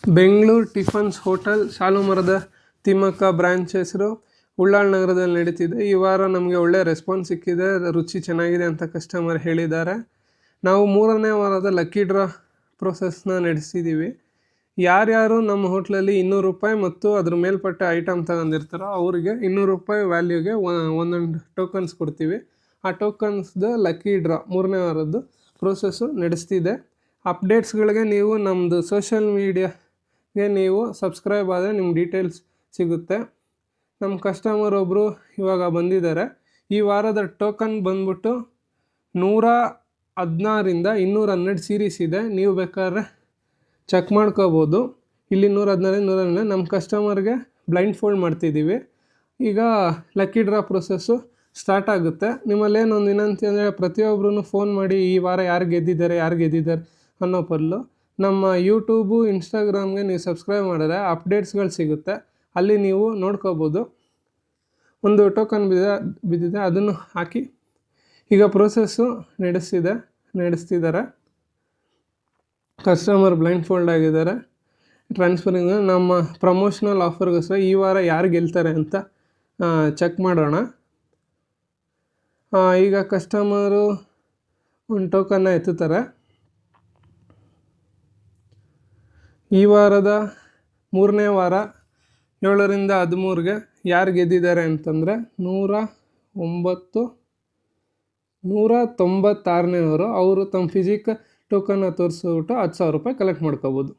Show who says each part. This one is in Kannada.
Speaker 1: ಬೆಂಗಳೂರು ಟಿಫನ್ಸ್ ಹೋಟೆಲ್ ಶಾಲುಮರದ ತಿಮ್ಮಕ್ಕ ಬ್ರ್ಯಾಂಚ್ ಹೆಸರು ಉಳ್ಳಾಳ್ ನಗರದಲ್ಲಿ ನಡೀತಿದೆ. ಈ ವಾರ ನಮಗೆ ಒಳ್ಳೆ ರೆಸ್ಪಾನ್ಸ್ ಸಿಕ್ಕಿದೆ, ರುಚಿ ಚೆನ್ನಾಗಿದೆ ಅಂತ ಕಸ್ಟಮರ್ ಹೇಳಿದ್ದಾರೆ. ನಾವು 3ನೇ ವಾರದ ಲಕ್ಕಿ ಡ್ರಾ ಪ್ರೊಸೆಸ್ನ ನಡೆಸಿದ್ದೀವಿ. ಯಾರ್ಯಾರು ನಮ್ಮ ಹೋಟ್ಲಲ್ಲಿ 200 ರೂಪಾಯಿ ಮತ್ತು ಅದ್ರ ಮೇಲ್ಪಟ್ಟ ಐಟಮ್ ತಗೊಂಡಿರ್ತಾರೋ ಅವರಿಗೆ 200 ರೂಪಾಯಿ ವ್ಯಾಲ್ಯೂಗೆ ಒಂದೊಂದು ಟೋಕನ್ಸ್ ಕೊಡ್ತೀವಿ. ಆ ಟೋಕನ್ಸ್ದು ಲಕ್ಕಿ ಡ್ರಾ 3ನೇ ವಾರದ್ದು ಪ್ರೋಸೆಸ್ಸು ನಡೆಸ್ತಿದೆ. ಅಪ್ಡೇಟ್ಸ್ಗಳಿಗೆ ನೀವು ನಮ್ಮದು ಸೋಷಿಯಲ್ ಮೀಡಿಯಾಗೆ ನೀವು ಸಬ್ಸ್ಕ್ರೈಬ್ ಆದರೆ ನಿಮ್ಮ ಡೀಟೇಲ್ಸ್ ಸಿಗುತ್ತೆ. ನಮ್ಮ ಕಸ್ಟಮರ್ ಒಬ್ಬರು ಇವಾಗ ಬಂದಿದ್ದಾರೆ. ಈ ವಾರದ ಟೋಕನ್ ಬಂದ್ಬಿಟ್ಟು 116ರಿಂದ 212 ಸೀರೀಸ್ ಇದೆ. ನೀವು ಬೇಕಾದ್ರೆ ಚೆಕ್ ಮಾಡ್ಕೋಬೋದು. ಇಲ್ಲಿ 116 112 ನಮ್ಮ ಕಸ್ಟಮರ್ಗೆ ಬ್ಲೈಂಡ್ ಫೋಲ್ಡ್ ಮಾಡ್ತಿದ್ದೀವಿ. ಈಗ ಲಕ್ಕಿ ಡ್ರಾ ಪ್ರೊಸೆಸ್ಸು ಸ್ಟಾರ್ಟ್ ಆಗುತ್ತೆ. ನಿಮ್ಮಲ್ಲೇನೊಂದು ವಿನಂತಿ ಅಂದರೆ ಪ್ರತಿಯೊಬ್ಬರೂ ಫೋನ್ ಮಾಡಿ ಈ ವಾರ ಯಾರು ಗೆದ್ದಿದ್ದಾರೆ ಅನ್ನೋ ಬದಲು ನಮ್ಮ ಯೂಟ್ಯೂಬು ಇನ್ಸ್ಟಾಗ್ರಾಮ್ಗೆ ನೀವು ಸಬ್ಸ್ಕ್ರೈಬ್ ಮಾಡಿದ್ರೆ ಅಪ್ಡೇಟ್ಸ್ಗಳು ಸಿಗುತ್ತೆ. ಅಲ್ಲಿ ನೀವು ನೋಡ್ಕೋಬೋದು. ಒಂದು ಟೋಕನ್ ಬಿದ್ದಿದೆ, ಅದನ್ನು ಹಾಕಿ ಈಗ ಪ್ರೋಸೆಸ್ಸು ನಡೆಸ್ತಿದ್ದಾರೆ. ಕಸ್ಟಮರ್ ಬ್ಲೈಂಡ್ ಫೋಲ್ಡ್ ಆಗಿದ್ದಾರೆ. ಟ್ರಾನ್ಸ್ಫರಿಂಗ್ ನಮ್ಮ ಪ್ರಮೋಷನಲ್ ಆಫರ್ಗೋಸ್ಕರ ಈ ವಾರ ಯಾರು ಗೆಲ್ತಾರೆ ಅಂತ ಚೆಕ್ ಮಾಡೋಣ. ಈಗ ಕಸ್ಟಮರು ಒಂದು ಟೋಕನ್ನ ಎತ್ತುತ್ತಾರೆ. ಈ ವಾರದ 3ನೇ ವಾರ 7ರಿಂದ 13ಗೆ ಯಾರು ಗೆದ್ದಿದ್ದಾರೆ ಅಂತಂದರೆ 196ನೇವರು. ಅವರು ತಮ್ಮ ಫಿಸಿಕಲ್ ಟೋಕನ್ನ ತೋರಿಸ್ಬಿಟ್ಟು 10,000 ರೂಪಾಯಿ ಕಲೆಕ್ಟ್ ಮಾಡ್ಕೋಬೋದು.